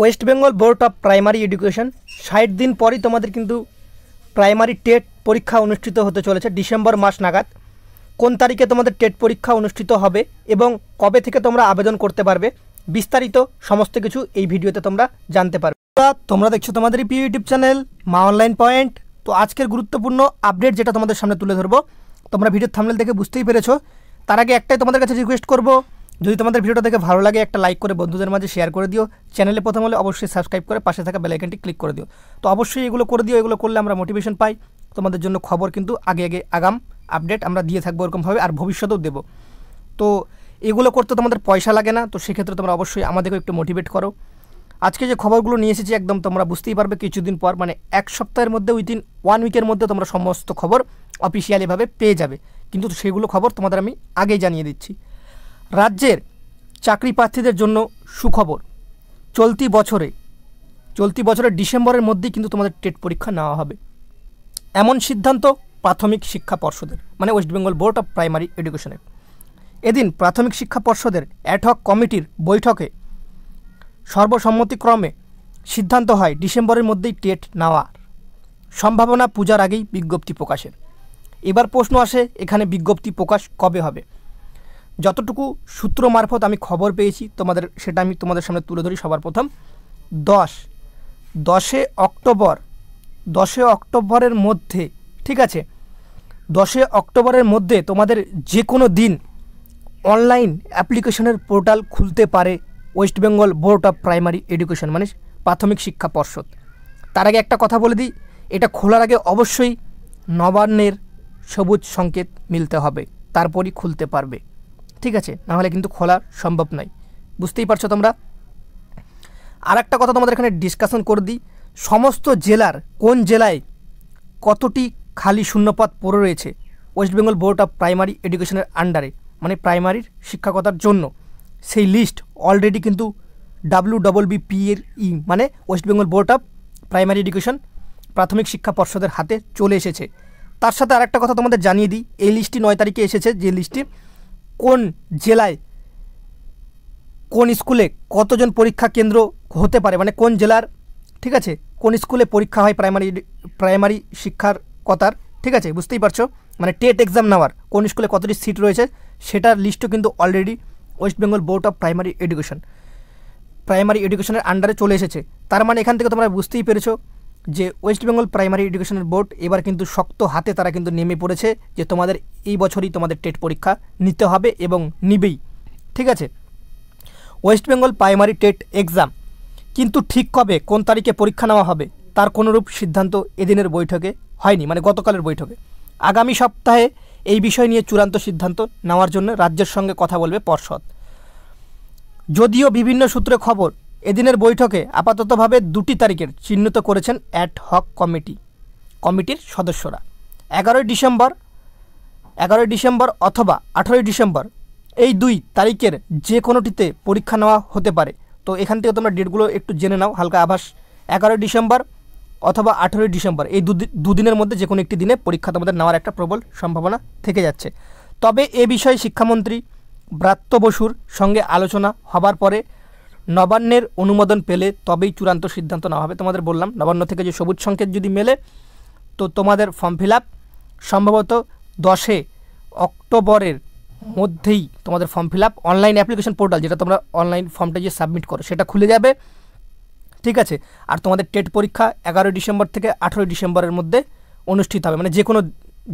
West Bengal board of primary education 60 দিন পরই তোমাদের কিন্তু প্রাইমারি টেট পরীক্ষা অনুষ্ঠিত হতে চলেছে ডিসেম্বর মাস নাগাদ। কোন তারিখে তোমাদের টেট পরীক্ষা অনুষ্ঠিত হবে এবং কবে থেকে তোমরা আবেদন করতে পারবে, বিস্তারিত সমস্ত কিছু এই ভিডিওতে তোমরা জানতে পারবে। তোমরা দেখছো তোমাদের প্রিয় ইউটিউব চ্যানেল মা অনলাইন পয়েন্ট। তো আজকের গুরুত্বপূর্ণ আপডেট যেটা তোমাদের সামনে তুলে ধরবো, তোমরা ভিডিওর থাম্বনেল দেখে বুঝতেই পেরেছো। তার আগে একটাই তোমাদের কাছে রিকোয়েস্ট করবো, যদি তোমাদের ভিডিওটা দেখে ভালো লাগে একটা লাইক করে বন্ধুদের মাঝে শেয়ার করে দিও। চ্যানেলে প্রথম হলে অবশ্যই সাবস্ক্রাইব করে পাশে থাকা বেল আইকনটি ক্লিক করে দিও। তো অবশ্যই এগুলো করে দিও, এগুলো করলে আমরা মোটিভেশন পাই। তোমাদের জন্য খবর কিন্তু আগাম আপডেট আমরা দিয়ে থাকবো এরকমভাবে, আর ভবিষ্যতেও দেবো। তো এগুলো করতে তোমাদের পয়সা লাগে না, তো সেক্ষেত্রে তোমরা অবশ্যই আমাদেরকে একটু মোটিভেট করো। আজকে যে খবরগুলো নিয়ে এসেছি একদম তোমরা বুঝতেই পারবে কিছুদিন পর, মানে এক সপ্তাহের মধ্যে উইদিন 1 উইকের মধ্যে তোমরা সমস্ত খবর অফিসিয়ালিভাবে পেয়ে যাবে। কিন্তু সেগুলো খবর তোমাদের আমি আগেই জানিয়ে দিচ্ছি। রাজ্যের চাকরি প্রার্থীদের জন্য সুখবর, চলতি বছরের ডিসেম্বরের মধ্যেই কিন্তু তোমাদের টেট পরীক্ষা নেওয়া হবে, এমন সিদ্ধান্ত প্রাথমিক শিক্ষা পর্ষদের, মানে West Bengal board of primary এডুকেশনের। এদিন প্রাথমিক শিক্ষা পর্ষদের অ্যাডহক কমিটির বৈঠকে সর্বসম্মতিক্রমে সিদ্ধান্ত হয় ডিসেম্বরের মধ্যেই টেট নেওয়ার সম্ভাবনা, পূজার আগেই বিজ্ঞপ্তি প্রকাশের। এবার প্রশ্ন আসে এখানে বিজ্ঞপ্তি প্রকাশ কবে হবে। যতটুকু সূত্র মারফত আমি খবর পেয়েছি সেটা আমি তোমাদের সামনে তুলে ধরি। সবার প্রথম 10 অক্টোবরের মধ্যে, ঠিক আছে, 10 অক্টোবরের মধ্যে তোমাদের যে কোনো দিন অনলাইন অ্যাপ্লিকেশনের পোর্টাল খুলতে পারে West Bengal board of primary education, মানে প্রাথমিক শিক্ষা পর্ষদ। তার আগে একটা কথা বলে দিই, এটা খোলার আগে অবশ্যই নবান্নের সবুজ সংকেত মিলতে হবে, তারপরই খুলতে পারবে, ঠিক আছে, নাহলে কিন্তু খোলা সম্ভব নয়। বুঝতেই পারছো তোমরা। আর একটা কথা তোমাদের এখানে ডিসকাশন করে দিই, সমস্ত জেলার কোন জেলায় কতটি খালি শূন্যপদ পড়ে রয়েছে West Bengal board of primary এডুকেশনের আন্ডারে, মানে প্রাইমারির শিক্ষকতার জন্য, সেই লিস্ট অলরেডি কিন্তু WBBPE মানে West Bengal board of primary education প্রাথমিক শিক্ষা পর্ষদের হাতে চলে এসেছে। তার সাথে আরেকটা কথা তোমাদের জানিয়ে দিই, এই লিস্টটি 9 তারিখে এসেছে, যে লিস্টটি কোন জেলায় কোন স্কুলে কতজন পরীক্ষা কেন্দ্র হতে পারে, মানে কোন জেলার, ঠিক আছে, কোন স্কুলে পরীক্ষা হয় প্রাইমারি শিক্ষার কথার, ঠিক আছে, বুঝতেই পারছো, মানে টেট এক্সাম নেওয়ার কোন স্কুলে কতটি সিট রয়েছে সেটার লিস্টও কিন্তু already West Bengal board of primary এডুকেশনের আন্ডারে চলে এসেছে। তার মানে এখান থেকে তোমরা বুঝতেই পেরেছো যে ওয়েস্ট বেঙ্গল প্রাইমারি এডুকেশনের বোর্ড এবার কিন্তু শক্ত হাতে তারা কিন্তু নেমে পড়েছে যে তোমাদের এই বছরই তোমাদের টেট পরীক্ষা নিতে হবে এবং নিবেই, ঠিক আছে। West Bengal primary TET exam কিন্তু ঠিক কবে কোন তারিখে পরীক্ষা নেওয়া হবে তার কোনোরূপ সিদ্ধান্ত এদিনের বৈঠকে হয়নি, মানে গতকালের বৈঠকে। আগামী সপ্তাহে এই বিষয় নিয়ে চূড়ান্ত সিদ্ধান্ত নেওয়ার জন্য রাজ্যের সঙ্গে কথা বলবে পর্ষদ। যদিও বিভিন্ন সূত্রে খবর, এদিনের বৈঠকে আপাততভাবে 2টি তারিখের চিহ্নিত করেছেন অ্যাডহক কমিটির সদস্যরা। 11 ডিসেম্বর অথবা 18 ডিসেম্বর, এই 2 তারিখের যে কোনোটিতে পরীক্ষা নেওয়া হতে পারে। তো এখান থেকে তোমরা ডেটগুলো একটু জেনে নাও, হালকা আভাস। 11 ডিসেম্বর অথবা 18 ডিসেম্বর, এই দুদিনের মধ্যে যে কোনো একটি দিনে পরীক্ষা তোমাদের নেওয়ার একটা প্রবল সম্ভাবনা থেকে যাচ্ছে। তবে এ বিষয়ে শিক্ষামন্ত্রী ব্রাত্য বসুর সঙ্গে আলোচনা হবার পরে নবান্নের অনুমোদন পেলে তবেই চূড়ান্ত সিদ্ধান্ত নেওয়া হবে। তোমাদের বললাম নবান্ন থেকে যে সবুজ সংকেত যদি মেলে তো তোমাদের ফর্ম ফিল আপ সম্ভবত 10 অক্টোবরের মধ্যেই তোমাদের form fill up online application portal, যেটা তোমরা অনলাইন ফর্মটা যে সাবমিট করো সেটা খুলে যাবে, ঠিক আছে। আর তোমাদের টেট পরীক্ষা 11 ডিসেম্বর থেকে 18 ডিসেম্বরের মধ্যে অনুষ্ঠিত হবে, মানে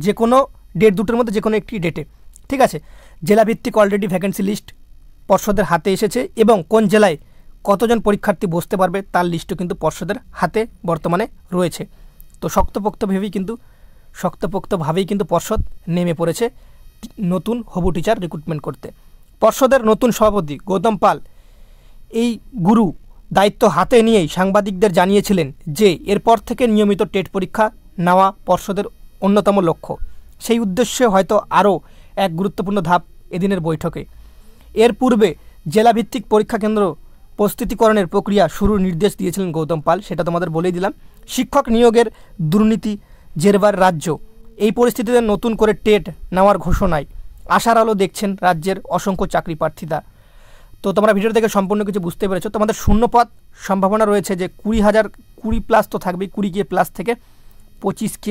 যে কোনো ডেট দুটোর মধ্যে যে কোনো একটি ডেটে, ঠিক আছে। জেলাভিত্তিক অলরেডি ভ্যাকেন্সি লিস্ট পর্ষদের হাতে এসেছে এবং কোন জেলায় কতজন পরীক্ষার্থী বসতে পারবে তার লিস্টও কিন্তু পর্ষদের হাতে বর্তমানে রয়েছে। তো শক্তপোক্তভাবেই কিন্তু পর্ষদ নেমে পড়েছে নতুন হবু টিচার রিক্রুটমেন্ট করতে। পর্ষদের নতুন সভাপতি গৌতম পাল এই গুরু দায়িত্ব হাতে নিয়েই সাংবাদিকদের জানিয়েছিলেন যে এরপর থেকে নিয়মিত টেট পরীক্ষা নেওয়া পর্ষদের অন্যতম লক্ষ্য। সেই উদ্দেশ্যে হয়তো আরও এক গুরুত্বপূর্ণ ধাপ এদিনের বৈঠকে। এর পূর্বে জেলাভিত্তিক পরীক্ষা কেন্দ্র প্রস্তুতিকরণের প্রক্রিয়া শুরুর নির্দেশ দিয়েছিলেন গৌতম পাল, সেটা তোমাদের বলেই দিলাম। শিক্ষক নিয়োগের দুর্নীতি জেরবার রাজ্য, এই পরিস্থিতিতে নতুন করে টেট নেওয়ার ঘোষণায় আশার আলো দেখছেন রাজ্যের অসংখ্য চাকরি তো তোমরা ভিডিও থেকে সম্পূর্ণ কিছু বুঝতে পেরেছো। তোমাদের শূন্যপদ সম্ভাবনা রয়েছে যে 20,000, 20 প্লাস তো থাকবেই, 20K প্লাস থেকে 25K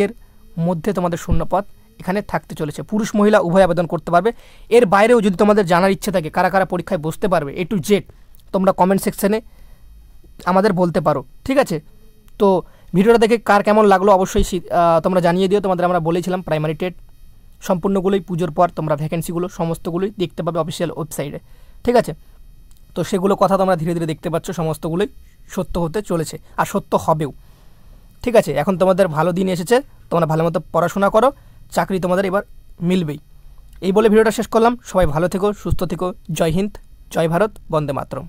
মধ্যে তোমাদের শূন্যপদ এখানে থাকতে চলেছে। পুরুষ মহিলা উভয় আবেদন করতে পারবে। এর বাইরেও যদি তোমাদের জানার ইচ্ছে থাকে কারা কারা পরীক্ষায় বসতে পারবে A to Z, তোমরা কমেন্ট সেকশানে আমাদের বলতে পারো, ঠিক আছে? তো ভিডিওটা দেখে কার কেমন লাগলো অবশ্যই তোমরা জানিয়ে দিও। তোমাদের আমরা বলেছিলাম প্রাইমারি টেট সম্পূর্ণগুলোই পুজোর পর তোমরা ভ্যাকেন্সিগুলো সমস্তগুলোই দেখতে পাবে অফিসিয়াল ওয়েবসাইটে, ঠিক আছে? তো সেগুলো কথা তোমরা ধীরে ধীরে দেখতে পাচ্ছ, সমস্তগুলোই সত্য হতে চলেছে আর সত্য হবেও, ঠিক আছে? এখন তোমাদের ভালো দিন এসেছে, তোমরা ভালো মতো পড়াশোনা করো, চাকরি তোমাদের এবার মিলবেই। এই বলে ভিডিওটা শেষ করলাম। সবাই ভালো থেকো, সুস্থ থেকো। জয় হিন্দ, জয় ভারত, বন্দে মাতরম।